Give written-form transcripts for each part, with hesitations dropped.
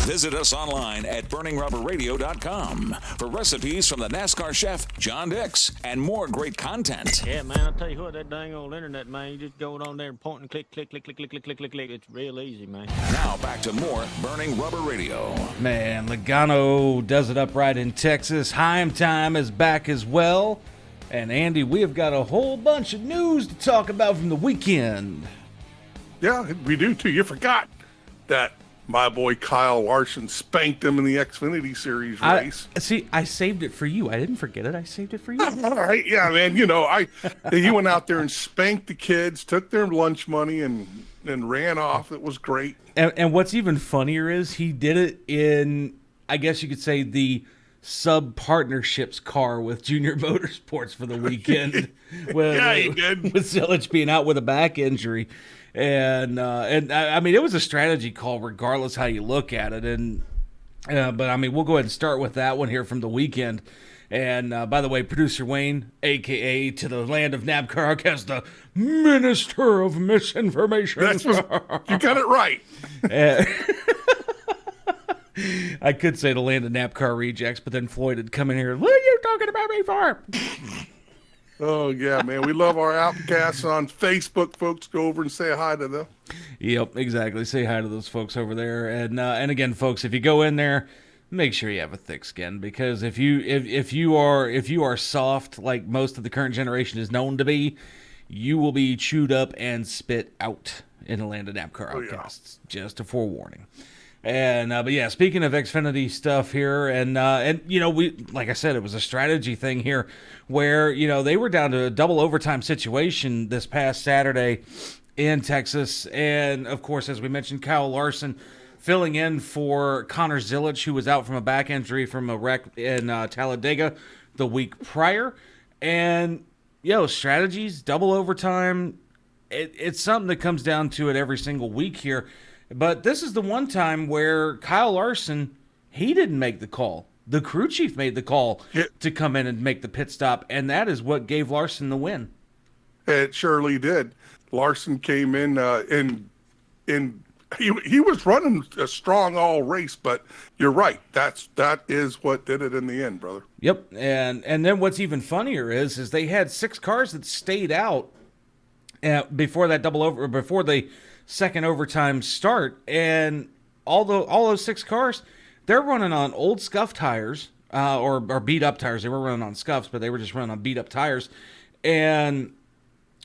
Visit us online at burningrubberradio.com for recipes from the NASCAR chef, John Dix, and more great content. Yeah, man, I'll tell you what, that dang old internet, man, you just go on there and point and click, click, click, click, click, click, click, click, click. It's real easy, man. Now back to more Burning Rubber Radio. Man, Logano does it up right in Texas. Heim time is back as well. And Andy, we have got a whole bunch of news to talk about from the weekend. Yeah, we do too. You forgot that my boy Kyle Larson spanked him in the Xfinity Series race. I saved it for you. I didn't forget it. I saved it for you. All right, yeah, man. He went out there and spanked the kids, took their lunch money, and ran off. It was great. And what's even funnier is he did it in, I guess you could say, the sub-partnerships car with Junior Motorsports for the weekend. Yeah, he did. With Zilich being out with a back injury. And I mean, it was a strategy call regardless how you look at it. But I mean, we'll go ahead and start with that one here from the weekend. And by the way, Producer Wayne, a.k.a. to the land of NABCAR, as the Minister of Misinformation. You got it right. I could say the land of NABCAR rejects, but then Floyd had come in here. What are you talking about me for? Oh, yeah, man. We love our outcasts on Facebook, folks. Go over and say hi to them. Yep, exactly. Say hi to those folks over there. And again, folks, if you go in there, make sure you have a thick skin, because if you are soft like most of the current generation is known to be, you will be chewed up and spit out in the land of NABCAR outcasts. Just a forewarning. And but yeah, speaking of Xfinity stuff here, and we, like I said, it was a strategy thing here, where they were down to a double overtime situation this past Saturday in Texas, and of course, as we mentioned, Kyle Larson filling in for Connor Zilich, who was out from a back injury from a wreck in Talladega the week prior, and strategies, double overtime, it's something that comes down to it every single week here. But this is the one time where Kyle Larson, he didn't make the call. The crew chief made the call to come in and make the pit stop, and that is what gave Larson the win. It surely did. Larson came in and he was running a strong all race, but you're right. That is what did it in the end, brother. Yep, and then what's even funnier is they had 6 cars that stayed out before that before the second overtime start, and all those 6 cars, they're running on old scuff tires or beat up tires. They were running on scuffs, but they were just running on beat up tires. And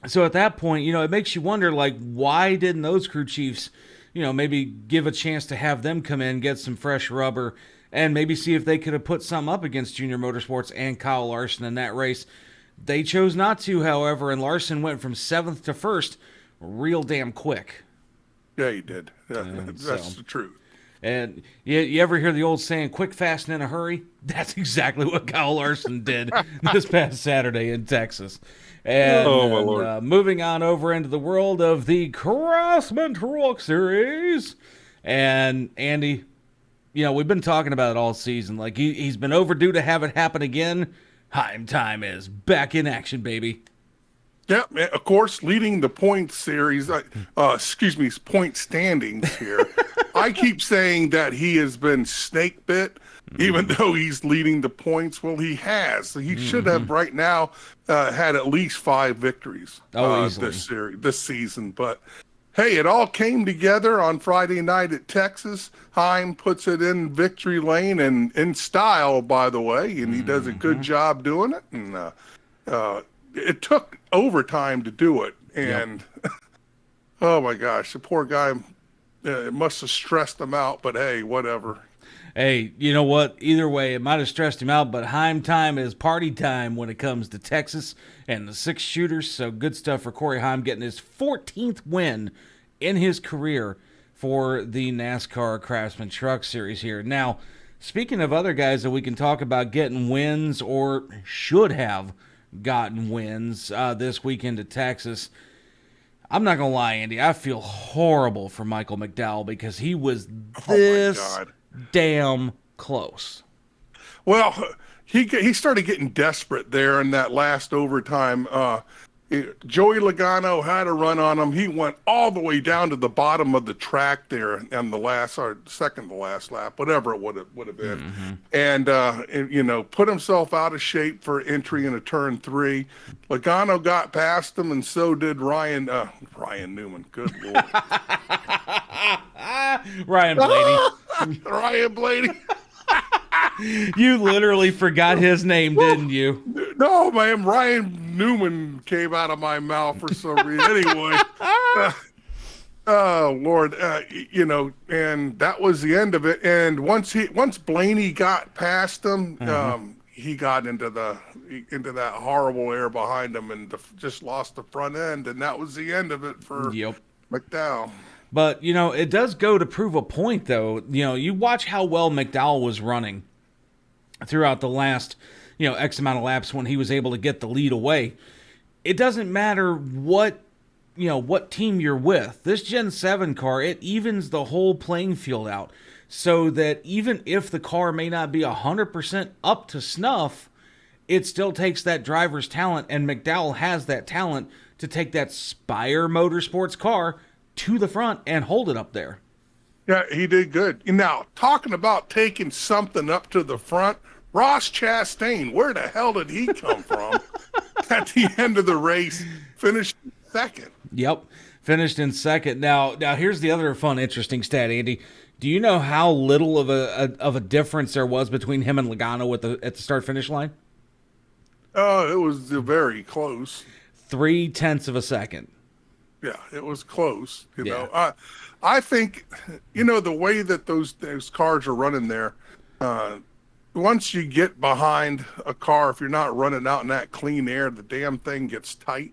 so at that point, it makes you wonder, like, why didn't those crew chiefs, maybe give a chance to have them come in, get some fresh rubber, and maybe see if they could have put something up against Junior Motorsports and Kyle Larson in that race. They chose not to, however, and Larson went from 7th to 1st real damn quick. Yeah, he did. That's the truth. And you ever hear the old saying, quick, fast, and in a hurry? That's exactly what Kyle Larson did this past Saturday in Texas. And, my Lord. Moving on over into the world of the Craftsman Truck Series. And Andy, we've been talking about it all season. Like, he's been overdue to have it happen again. Heim time is back in action, baby. Yeah, of course, leading the point series, point standings here. I keep saying that he has been snake bit, even though he's leading the points. Well, he has. He should have right now had at least 5 victories this season. But hey, it all came together on Friday night at Texas. Heim puts it in victory lane and in style, by the way, and he does a good job doing it. And it took overtime to do it, and oh my gosh, the poor guy, it must have stressed him out, but hey, whatever. Hey, you know what? Either way, it might have stressed him out, but Heim time is party time when it comes to Texas and the 6 shooters, so good stuff for Corey Heim getting his 14th win in his career for the NASCAR Craftsman Truck Series here. Now, speaking of other guys that we can talk about getting wins or should have gotten wins this weekend at Texas, I'm not going to lie, Andy, I feel horrible for Michael McDowell because he was this damn close. Well, he started getting desperate there in that last overtime. Joey Logano had a run on him. He went all the way down to the bottom of the track there on the last or second to last lap, whatever it would have been, and put himself out of shape for entry into turn 3. Logano got past him, and so did Ryan Newman. Good Lord, Ryan Blaney. Ryan Blaney. You literally forgot his name, didn't you? No, man, Ryan Newman came out of my mouth for some reason. Anyway, oh Lord, and that was the end of it. And once Blaney got past him, he got into that horrible air behind him and just lost the front end, and that was the end of it for McDowell. But it does go to prove a point, though. You watch how well McDowell was running throughout the last, X amount of laps when he was able to get the lead away. It doesn't matter what team you're with. This Gen 7 car, it evens the whole playing field out so that even if the car may not be 100% up to snuff, it still takes that driver's talent, and McDowell has that talent to take that Spire Motorsports car to the front and hold it up there. Yeah, he did good. Now, talking about taking something up to the front, Ross Chastain, where the hell did he come from? At the end of the race, finished second. Yep, finished in second. Now here's the other fun, interesting stat, Andy. Do you know how little of a difference there was between him and Logano at the start-finish line? Oh, it was very close. 0.3 of a second. Yeah, it was close. You know, I think, the way that those cars are running there, once you get behind a car, if you're not running out in that clean air, the damn thing gets tight,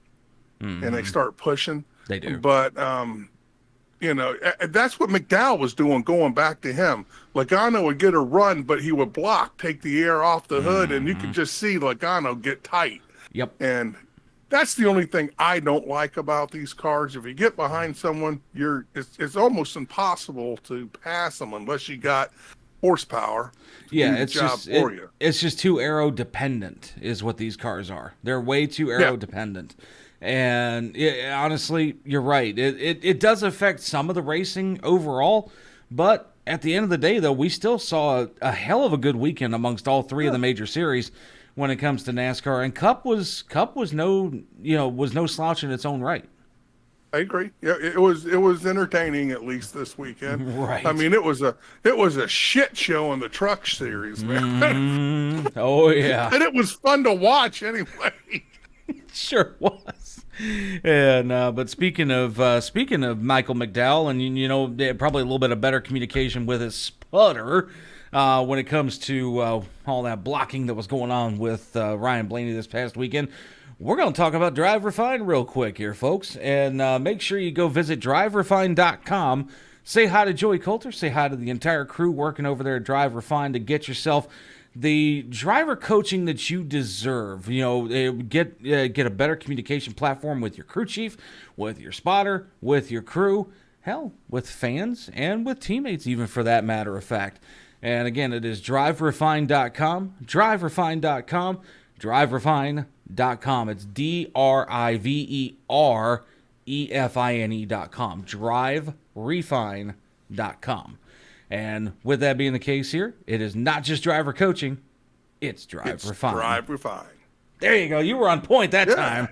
and they start pushing. They do. But, that's what McDowell was doing going back to him. Logano would get a run, but he would take the air off the hood, and you could just see Logano get tight. Yep. And that's the only thing I don't like about these cars. If you get behind someone, it's almost impossible to pass them unless you got horsepower. It's just too aero dependent is what these cars are. They're way too aero dependent. And honestly, you're right. It does affect some of the racing overall, but at the end of the day, though, we still saw a hell of a good weekend amongst all three of the major series when it comes to NASCAR, and Cup was no slouch in its own right. I agree. Yeah, it was entertaining, at least this weekend. Right. I mean, it was a shit show in the truck series, man. Oh yeah. And it was fun to watch anyway. Sure was. And but speaking of Michael McDowell, and probably a little bit of better communication with his sputter when it comes to all that blocking that was going on with Ryan Blaney this past weekend. We're going to talk about Drive Refine real quick here, folks, and make sure you go visit driverefine.com. Say hi to Joey Coulter. Say hi to the entire crew working over there at Drive Refine to get yourself the driver coaching that you deserve. Get a better communication platform with your crew chief, with your spotter, with your crew, hell, with fans, and with teammates even, for that matter of fact. And again, it is driverefine.com, driverefine.com, driverefine.com. It's driverefine.com, driverefine.com. And with that being the case here, it is not just driver coaching, it's Refine. Drive Refine. There you go. You were on point that time.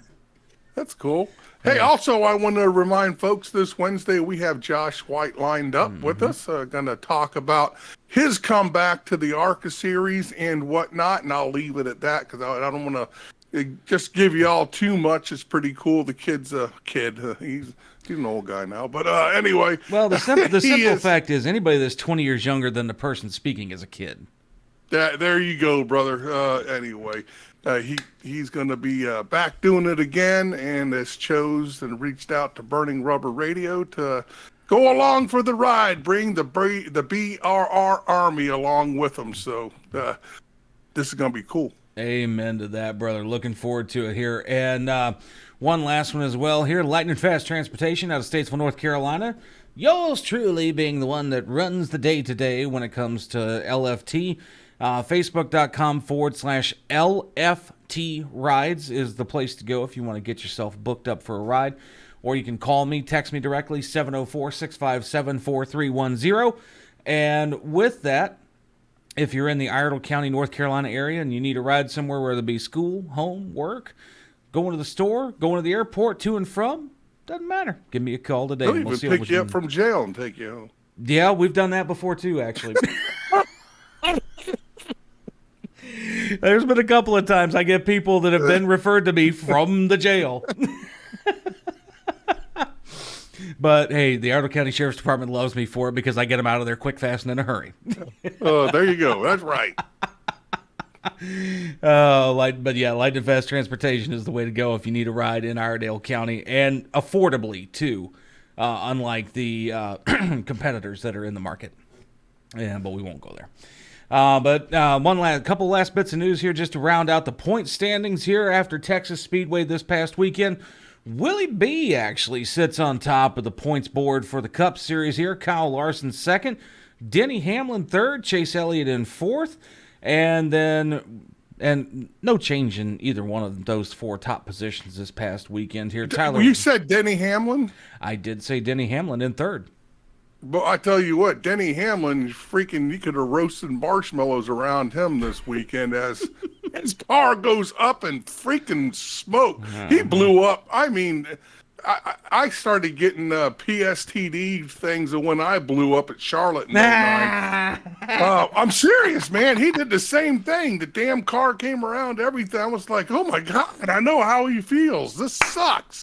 That's cool. Hey, also, I want to remind folks this Wednesday we have Josh White lined up with us. Going to talk about his comeback to the ARCA series and whatnot, and I'll leave it at that because I don't want to just give you all too much. It's pretty cool. The kid's a kid. He's an old guy now. But anyway. Well, the simple fact is anybody that's 20 years younger than the person speaking is a kid. There you go, brother. Anyway. He's going to be back doing it again, and has chose and reached out to Burning Rubber Radio to go along for the ride, bring the BRR Army along with them. So this is going to be cool. Amen to that, brother. Looking forward to it here. And one last one as well here, Lightning Fast Transportation out of Statesville, North Carolina. Yours truly being the one that runs the day-to-day when it comes to LFT. Facebook.com/LFT Rides is the place to go if you want to get yourself booked up for a ride. Or you can call me, text me directly, 704-657-4310. And with that, if you're in the Iredell County, North Carolina area and you need a ride somewhere, whether it be school, home, work, going to the store, going to the airport, to and from, doesn't matter. Give me a call today. They'll and we'll even see pick you up from jail and take you home. Yeah, we've done that before too, actually. There's been a couple of times I get people that have been referred to me from the jail. But, hey, the Iredell County Sheriff's Department loves me for it because I get them out of there quick, fast, and in a hurry. Oh, there you go. That's right. Light and fast transportation is the way to go if you need a ride in Iredell County, and affordably, too, unlike the competitors that are in the market. Yeah, but we won't go there. Couple last bits of news here just to round out the point standings here after Texas Speedway this past weekend. Willie B actually sits on top of the points board for the Cup Series here. Kyle Larson second, Denny Hamlin third, Chase Elliott in fourth, and no change in either one of those four top positions this past weekend here. Tyler, You said Denny Hamlin? I did say Denny Hamlin in third. But I tell you what, Denny Hamlin, you could have roasted marshmallows around him this weekend as his car goes up in freaking smoke. He blew up. I mean, I started getting PSTD things when I blew up at Charlotte in 09. I'm serious, man. He did the same thing. The damn car came around, everything. I was like, oh my God, I know how he feels. This sucks.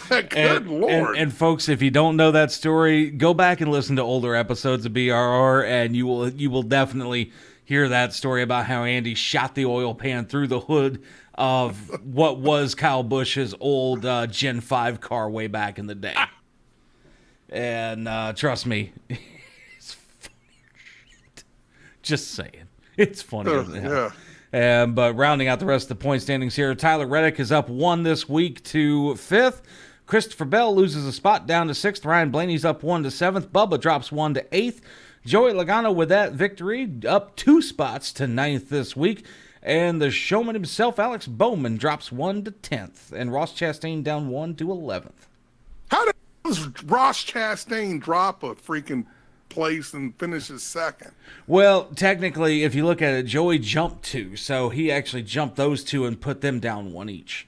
Good Lord. And folks, if you don't know that story, go back and listen to older episodes of BRR, and you will definitely hear that story about how Andy shot the oil pan through the hood of what was Kyle Busch's old Gen 5 car way back in the day. And trust me, it's funny shit. Just saying. It's funny as hell. Yeah. But rounding out the rest of the point standings here, Tyler Reddick is up 1 this week to 5th. Christopher Bell loses a spot down to 6th. Ryan Blaney's up 1 to 7th. Bubba drops 1 to 8th. Joey Logano with that victory up 2 spots to 9th this week. And the showman himself, Alex Bowman, drops 1 to 10th. And Ross Chastain down 1 to 11th. How does Ross Chastain drop a freaking place and finishes second? Well, technically, if you look at it, Joey jumped 2, so he actually jumped those 2 and put them down 1 each.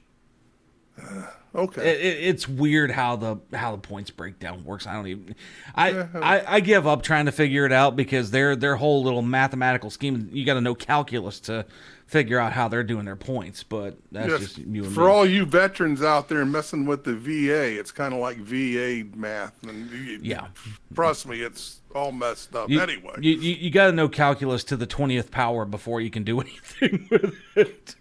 Okay. It's weird how the points breakdown works. I give up trying to figure it out because their whole little mathematical scheme, you got to know calculus to figure out how they're doing their points, but that's just you and for me. all you veterans out there messing with the VA, it's kind of like VA math. And trust me, it's all messed up anyway. You got to know calculus to the 20th power before you can do anything with it.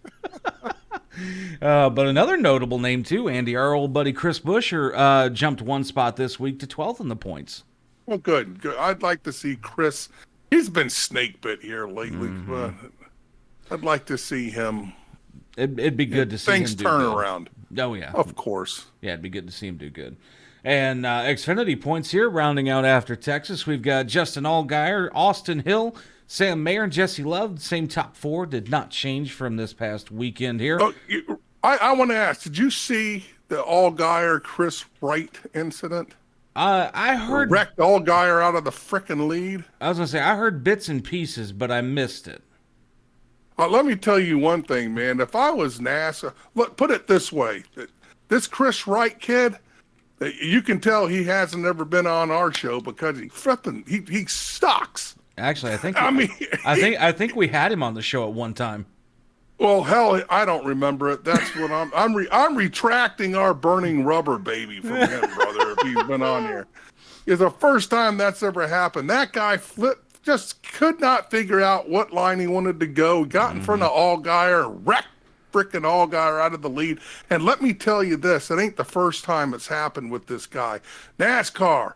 But another notable name too, Andy, our old buddy Chris Buescher jumped 1 spot this week to 12th in the points. Well, good. I'd like to see Chris. He's been snake bit here lately, but I'd like to see him. It'd be good to see things him do turn good. around. Oh yeah, of course. Yeah, it'd be good to see him do good. And Xfinity points here, rounding out after Texas, we've got Justin Allgaier, Austin Hill, Sam Mayer, and Jesse Love. Same top 4 did not change from this past weekend here. Oh, I want to ask, did you see the Allgaier Chris Wright incident? I heard wrecked Allgaier out of the frickin' lead. I was gonna say I heard bits and pieces, but I missed it. Let me tell you one thing, man. If I was NASA, look, put it this way: this Chris Wright kid, you can tell he hasn't ever been on our show because he sucks. Actually, I think we had him on the show at one time. Well, hell, I don't remember it. That's what I'm retracting our burning rubber baby from him, brother. If he's been on here, it's the first time that's ever happened. That guy just could not figure out what line he wanted to go. Got in front of Allgaier, wrecked frickin' Allgaier out of the lead. And let me tell you this: it ain't the first time it's happened with this guy. NASCAR.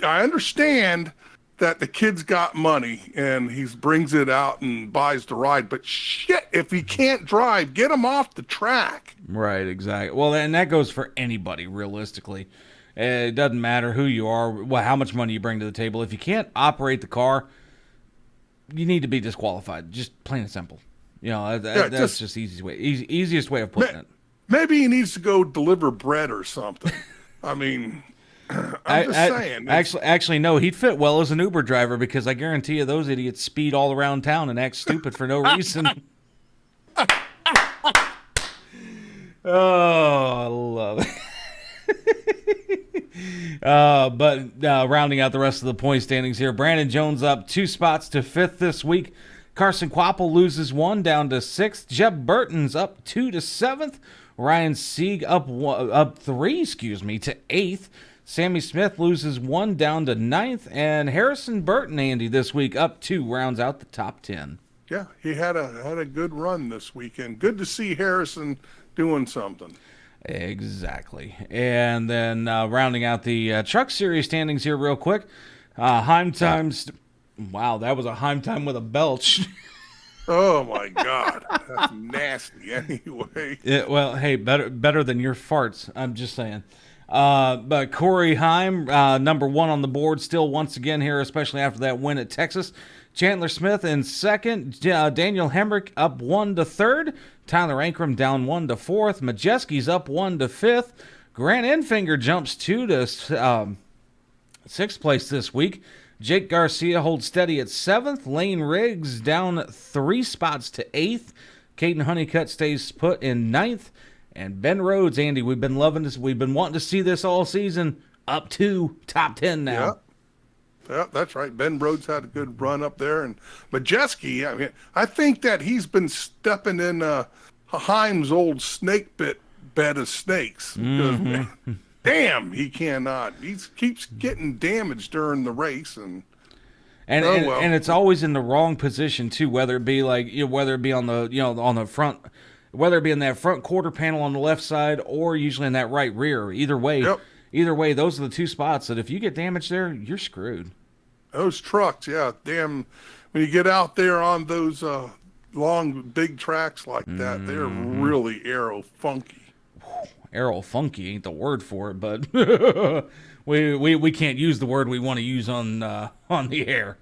I understand that the kid's got money and he brings it out and buys the ride. But shit, if he can't drive, get him off the track. Right, exactly. Well, and that goes for anybody, realistically. It doesn't matter who you are, how much money you bring to the table. If you can't operate the car, you need to be disqualified. Just plain and simple. That's just easiest way of putting it. Maybe he needs to go deliver bread or something. I mean, I'm just saying. Actually, no, he'd fit well as an Uber driver because I guarantee you those idiots speed all around town and act stupid for no reason. Oh, I love it. But rounding out the rest of the point standings here, Brandon Jones up 2 spots to 5th this week. Carson Quapple loses 1 down to 6th. Jeb Burton's up 2 to 7th. Ryan Sieg up 3 to 8th. Sammy Smith loses 1 down to 9th. And Harrison Burton, Andy, this week up 2, rounds out the top 10. Yeah, he had a good run this weekend. Good to see Harrison doing something. Exactly. And then rounding out the Truck Series standings here real quick. Heim times... Wow, that was a Heim time with a belch. Oh, my God. That's nasty anyway. Well, hey, better than your farts. I'm just saying. But Corey Heim, number 1 on the board still once again here, especially after that win at Texas. Chandler Smith in 2nd. Daniel Hemrick up 1 to 3rd. Tyler Ankrum down 1 to 4th. Majeski's up 1 to 5th. Grant Enfinger jumps 2 to 6th place this week. Jake Garcia holds steady at 7th. Lane Riggs down 3 spots to 8th. Caden Honeycutt stays put in 9th. And Ben Rhodes, Andy, we've been loving this. We've been wanting to see this all season. Up to top 10 now. Yeah, that's right. Ben Rhodes had a good run up there. And Majeski, I mean, I think that he's been stepping in Heim's old snake bed of snakes. Mm-hmm. Damn, he cannot. He keeps getting damaged during the race, and it's always in the wrong position too. Whether it be whether it be on the front, whether it be in that front quarter panel on the left side, or usually in that right rear. Either way, those are the 2 spots that if you get damaged there, you're screwed. Those trucks, yeah, damn. When you get out there on those long, big tracks like that, they're really aero funky. Aero funky ain't the word for it, but we can't use the word we want to use on the air.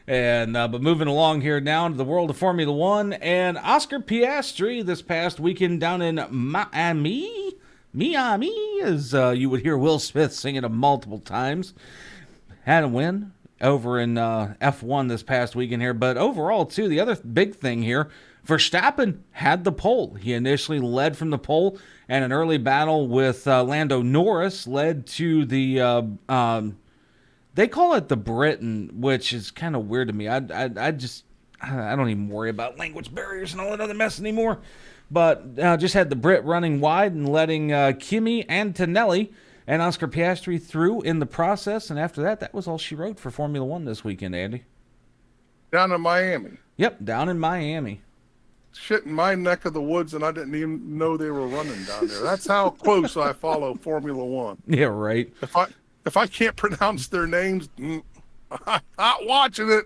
And but moving along here now to the world of Formula One, and Oscar Piastri this past weekend down in Miami, as you would hear Will Smith singing it multiple times, had a win over in F1 this past weekend here. But overall, too, the other big thing here, Verstappen had the pole. He initially led from the pole, and an early battle with Lando Norris led to the they call it the Britain, which is kind of weird to me. I don't even worry about language barriers and all that other mess anymore. But just had the Brit running wide and letting Kimi Antonelli and Oscar Piastri through in the process. And after that, that was all she wrote for Formula One this weekend, Andy. Down in Miami. Yep, down in Miami. Shit in my neck of the woods, and I didn't even know they were running down there. That's how close I follow Formula One. Yeah, right. If I can't pronounce their names, I'm not watching it.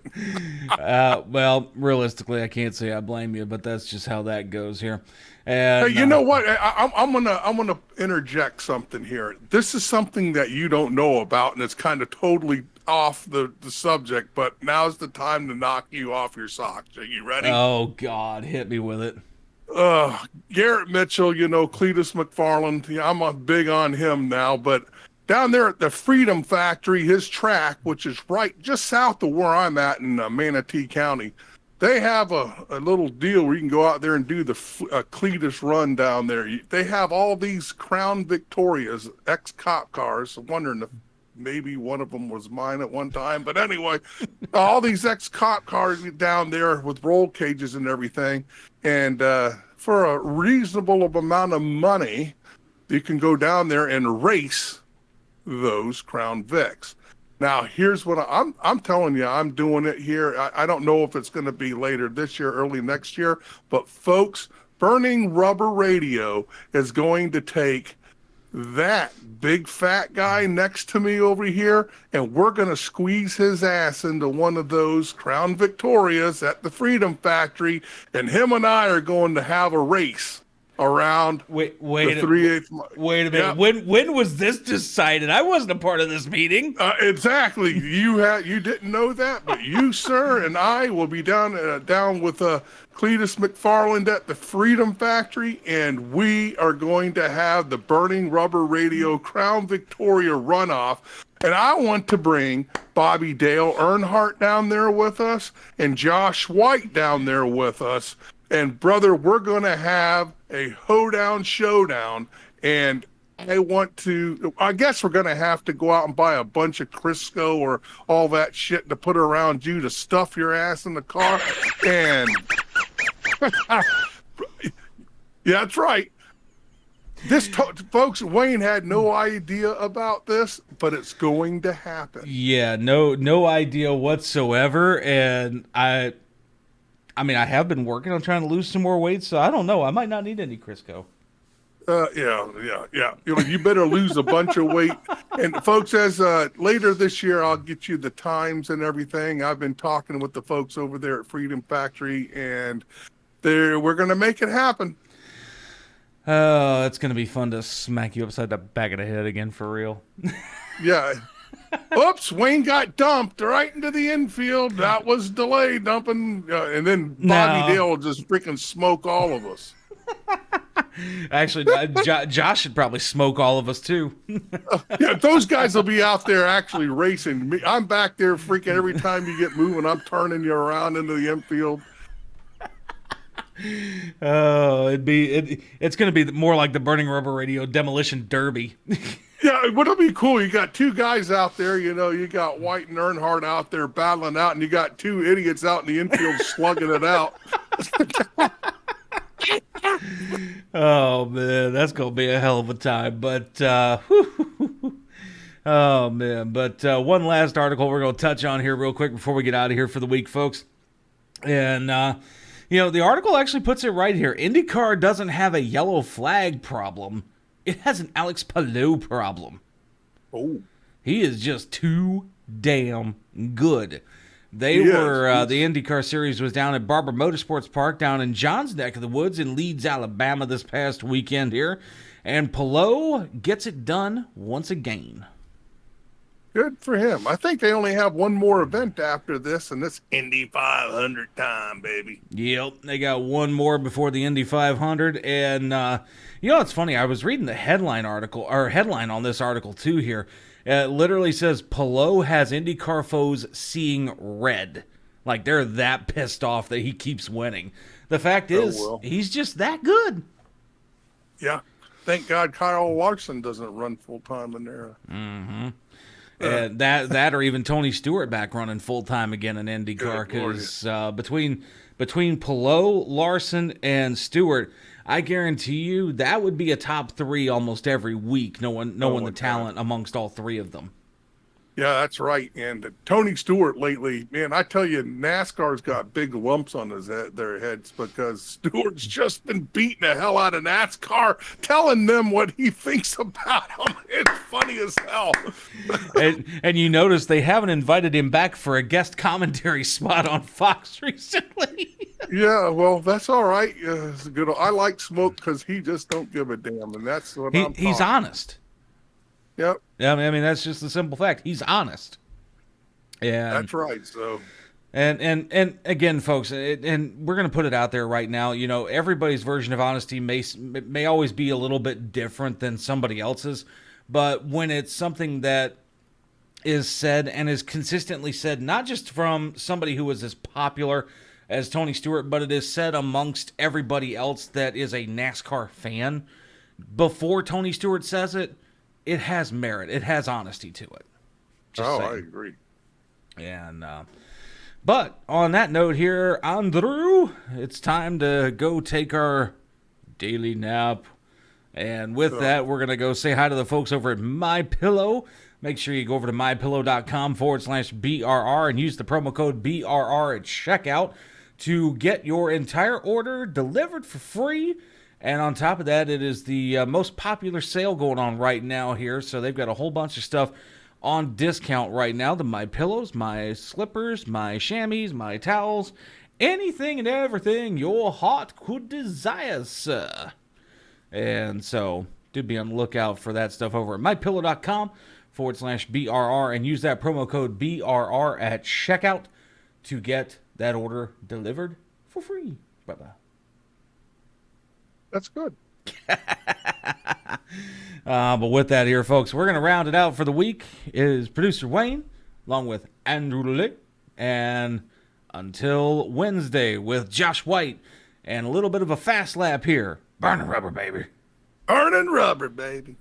Well, realistically, I can't say I blame you, but that's just how that goes here. And hey, you know what? I'm gonna interject something here. This is something that you don't know about, and it's kind of totally off the subject. But now's the time to knock you off your socks. Are you ready? Oh God, hit me with it. Garrett Mitchell, Cletus McFarland. Yeah, I'm big on him now, but down there at the Freedom Factory, his track, which is right just south of where I'm at in Manatee County, they have a little deal where you can go out there and do the Cletus run down there. They have all these Crown Victorias, ex-cop cars. I'm wondering if maybe one of them was mine at one time. But anyway, all these ex-cop cars down there with roll cages and everything. And for a reasonable amount of money, you can go down there and race those Crown Vics. Now, here's what I'm telling you. I'm doing it here. I don't know if it's going to be later this year, early next year. But, folks, Burning Rubber Radio is going to take that big fat guy next to me over here, and we're going to squeeze his ass into one of those Crown Victorias at the Freedom Factory, and him and I are going to have a race. around Wait the a 3/8. wait a minute. Yep. When was this decided? I wasn't a part of this meeting. Exactly. You didn't know that, but you, sir, and I will be down with Cletus McFarland at the Freedom Factory, and we are going to have the Burning Rubber Radio Crown Victoria runoff. And I want to bring Bobby Dale Earnhardt down there with us and Josh White down there with us. And brother, we're going to have a hoedown showdown. And I guess we're going to have to go out and buy a bunch of Crisco or all that shit to put around you to stuff your ass in the car. And yeah, that's right. Folks, Wayne had no idea about this, but it's going to happen. Yeah, no idea whatsoever. And I have been working on trying to lose some more weight, so I don't know. I might not need any Crisco. Yeah. You better lose a bunch of weight. And folks, as later this year, I'll get you the times and everything. I've been talking with the folks over there at Freedom Factory, and we're going to make it happen. Oh, it's going to be fun to smack you upside the back of the head again for real. Yeah. Oops, Wayne got dumped right into the infield. That was delay dumping. And then Bobby Dale will just freaking smoke all of us. Actually, Josh should probably smoke all of us too. Yeah, those guys will be out there actually racing. I'm back there freaking every time you get moving. I'm turning you around into the infield. Oh, it's going to be more like the Burning Rubber Radio Demolition Derby. Yeah, what'll be cool, you got two guys out there, you got White and Earnhardt out there battling out, and you got two idiots out in the infield slugging it out. Oh, man, that's going to be a hell of a time. But, oh, man. But one last article we're going to touch on here real quick before we get out of here for the week, folks. And, the article actually puts it right here. IndyCar doesn't have a yellow flag problem. It has an Alex Palou problem. Oh. He is just too damn good. The IndyCar series was down at Barber Motorsports Park down in John's neck of the woods in Leeds, Alabama this past weekend here. And Palou gets it done once again. Good for him. I think they only have one more event after this, and this Indy 500 time, baby. Yep, they got one more before the Indy 500. And, it's funny. I was reading the headline on this article, too, here. It literally says, Palou has IndyCar foes seeing red. Like, they're that pissed off that he keeps winning. The fact is, he's just that good. Yeah. Thank God Kyle Larson doesn't run full-time in there. Mm-hmm. And that or even Tony Stewart back running full-time again in IndyCar. Because between Palou, Larson, and Stewart, I guarantee you that would be a top three almost every week, knowing the talent amongst all three of them. Yeah, that's right. And Tony Stewart lately, man, I tell you, NASCAR's got big lumps on their heads because Stewart's just been beating the hell out of NASCAR, telling them what he thinks about them. It's funny as hell. and you notice they haven't invited him back for a guest commentary spot on Fox recently. Yeah, well, that's all right. It's good. I like Smoke because he just don't give a damn, and that's what he's honest. Yep. Yeah, I mean that's just the simple fact. He's honest. Yeah, that's right. So, and again, folks, and we're gonna put it out there right now. Everybody's version of honesty may always be a little bit different than somebody else's, but when it's something that is said and is consistently said, not just from somebody who is as popular as Tony Stewart, but it is said amongst everybody else that is a NASCAR fan before Tony Stewart says it. It has merit. It has honesty to it. I agree. And, but on that note here, Andrew, it's time to go take our daily nap. And with that, we're going to go say hi to the folks over at MyPillow. Make sure you go over to mypillow.com/BRR and use the promo code BRR at checkout to get your entire order delivered for free. And on top of that, it is the most popular sale going on right now here. So they've got a whole bunch of stuff on discount right now. My pillows, my slippers, my chamois, my towels, anything and everything your heart could desire, sir. And so do be on the lookout for that stuff over at mypillow.com/BRR and use that promo code BRR at checkout to get that order delivered for free. Bye-bye. That's good. But with that here, folks, we're going to round it out for the week. It is producer Wayne, along with Andrew Lee. And until Wednesday with Josh White and a little bit of a fast lap here. Burning rubber, baby. Burning rubber, baby.